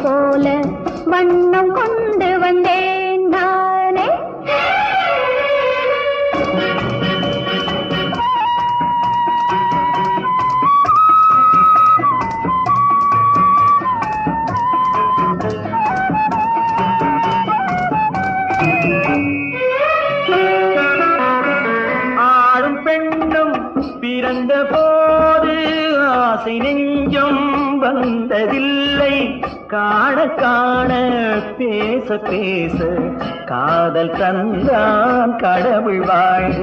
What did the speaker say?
போல வண்ணம் கொண்டு வந்தேன் நானே. ஆடும் பெண்ணும் பிறந்த போது ஆசை நெஞ்சம் வந்ததில்லை. காண காண பேச பேச காதல் தந்தான் கடவுள் வாழ்க.